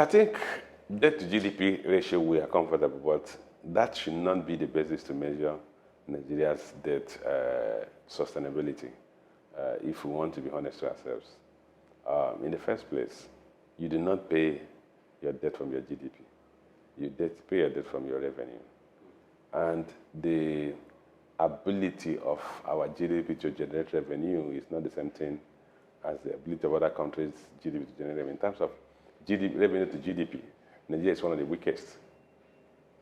I think debt to GDP ratio, we are comfortable, but that should not be the basis to measure Nigeria's debt sustainability, if we want to be honest to ourselves. In the first place, you do not pay your debt from your GDP. You pay your debt from your revenue. And the ability of our GDP to generate revenue is not the same thing as the ability of other countries' GDP to generate revenue. In terms of revenue to GDP, Nigeria is one of the weakest.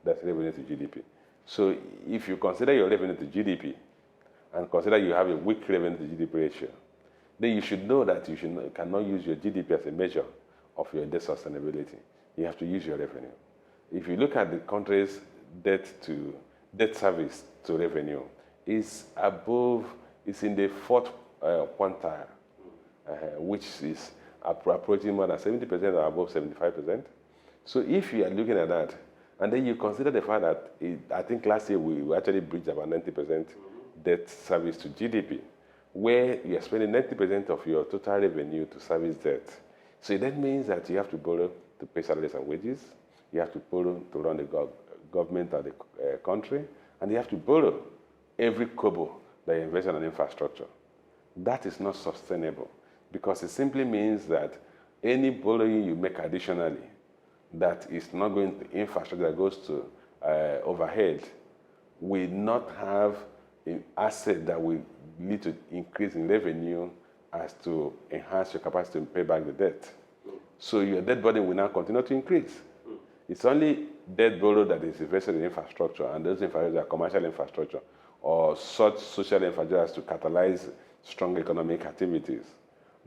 That's revenue to GDP. So if you consider your revenue to GDP and consider you have a weak revenue to GDP ratio, then you should know that you cannot use your GDP as a measure of your debt sustainability. You have to use your revenue. If you look at the country's debt service to revenue, it's in the fourth quintile, which is approaching more than 70% or above 75%. So if you are looking at that, and then you consider the fact that I think last year we actually breached about 90% debt service to GDP, where you are spending 90% of your total revenue to service debt. So that means that you have to borrow to pay salaries and wages, you have to borrow to run the government of the country, and you have to borrow every kobo that you invest in an infrastructure. That is not sustainable, because it simply means that any borrowing you make additionally that is not going to infrastructure, that goes to overhead, will not have an asset that will lead to increase in revenue as to enhance your capacity to pay back the debt. So your debt burden will now continue to increase. It's only debt borrowed that is invested in infrastructure, and those infrastructure are commercial infrastructure or such social infrastructure as to catalyze strong economic activities,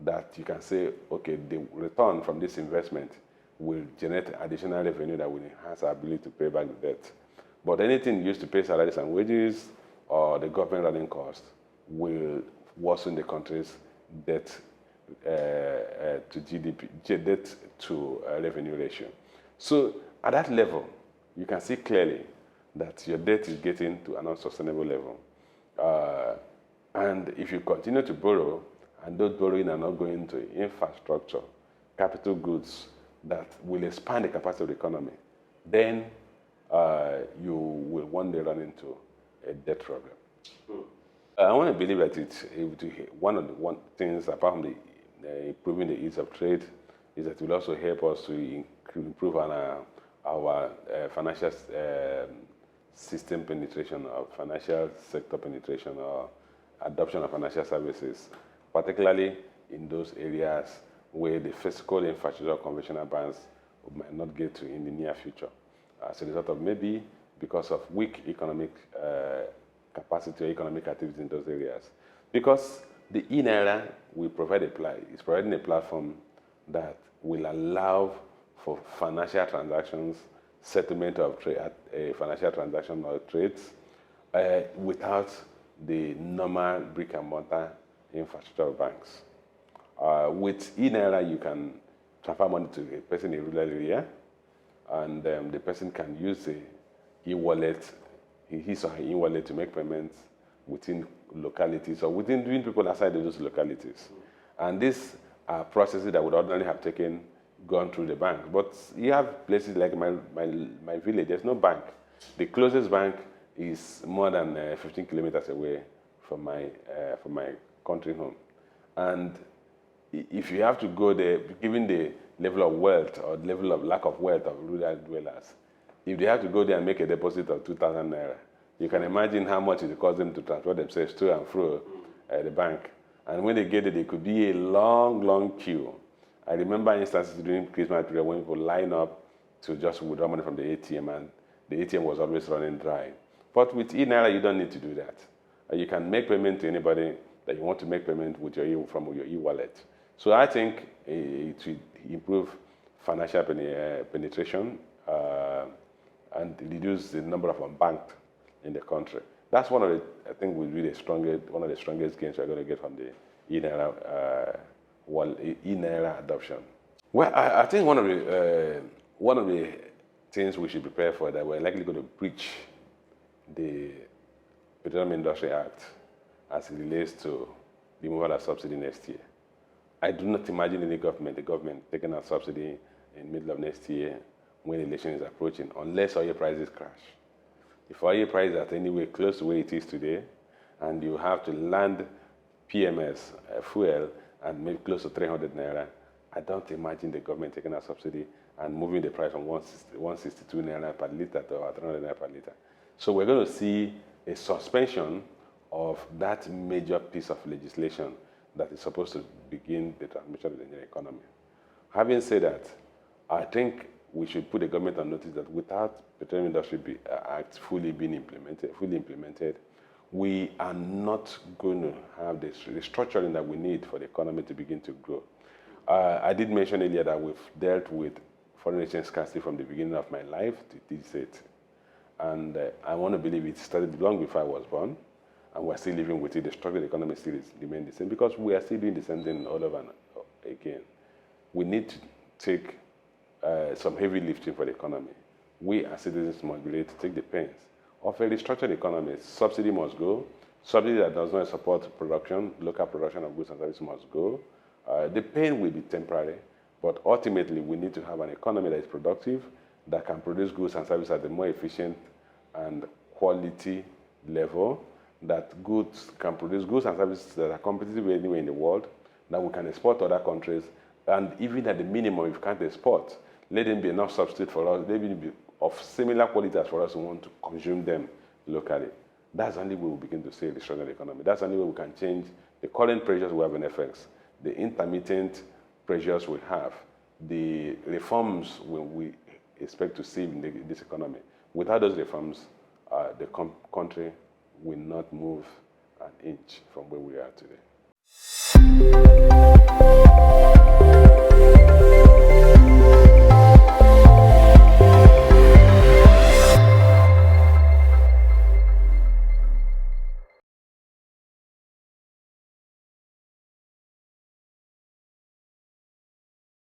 that you can say, okay, the return from this investment will generate additional revenue that will enhance our ability to pay back the debt. But anything used to pay salaries and wages or the government running costs will worsen the country's debt to GDP, debt to revenue ratio. So at that level, you can see clearly that your debt is getting to an unsustainable level. And if you continue to borrow, and those borrowing are not going to infrastructure, capital goods that will expand the capacity of the economy, then you will one day run into a debt problem. I want to believe that one of the things, apart from improving the ease of trade, is that it will also help us to improve on our financial system penetration, or financial sector penetration, or adoption of financial services, particularly in those areas where the physical infrastructure of conventional banks might not get to in the near future, as a result of maybe because of weak economic capacity or economic activity in those areas. Because the e-Naira is providing a platform that will allow for financial transactions, settlement of financial transactions or trades, without the normal brick and mortar infrastructure of banks. With e-Naira, you can transfer money to a person in a rural area, and the person can use his or her e-wallet to make payments within localities or within people outside of those localities. And these are processes that would ordinarily have gone through the bank. But you have places like my village, there's no bank. The closest bank is more than 15 kilometers away from my country home. And if you have to go there, given the level of wealth or the level of lack of wealth of rural dwellers, if they have to go there and make a deposit of 2,000 naira, you can imagine how much it costs them to transport themselves to and fro the bank. And when they get there, there could be a long, long queue. I remember instances during Christmas period when people line up to just withdraw money from the ATM, and the ATM was always running dry. But with e-Naira, you don't need to do that. You can make payment to anybody that you want to make payment with from your e-wallet. So I think it will improve financial penetration and reduce the number of unbanked in the country. That's one of the, I think, will be one of the strongest gains we're going to get from the e-Naira adoption. Well, I think one of the things we should prepare for, that we're likely going to breach the Petroleum Industry Act as it relates to removal of subsidy next year. I do not imagine the government taking a subsidy in middle of next year when election is approaching, unless oil prices crash. If oil prices are anywhere close to where it is today, and you have to land PMS fuel and maybe close to 300 naira, I don't imagine the government taking a subsidy and moving the price from 162 naira per liter to 300 naira per liter. So we're going to see a suspension of that major piece of legislation that is supposed to begin the transformation of the Nigerian economy. Having said that, I think we should put the government on notice that without Petroleum Industry Act fully implemented, we are not going to have the restructuring that we need for the economy to begin to grow. I did mention earlier that we've dealt with foreign exchange scarcity from the beginning of my life to this date. And I want to believe it started long before I was born, and we're still living with it. The structure of the economy still remains the same because we are still doing the same thing all over and again. We need to take some heavy lifting for the economy. We as citizens must be ready to take the pains of a restructured economy. Subsidy must go. Subsidy that does not support production, local production of goods and services must go. The pain will be temporary, but ultimately we need to have an economy that is productive, that can produce goods and services at a more efficient and quality level, that goods can produce goods and services that are competitive anywhere in the world, that we can export to other countries, and even at the minimum, if we can't export, let them be enough substitute for us, let them be of similar quality as for us who want to consume them locally. That's the only way we begin to see a restructured economy. That's the only way we can change the current pressures we have in FX, the intermittent pressures we have, the reforms we expect to see in this economy. Without those reforms, the country will not move an inch from where we are today.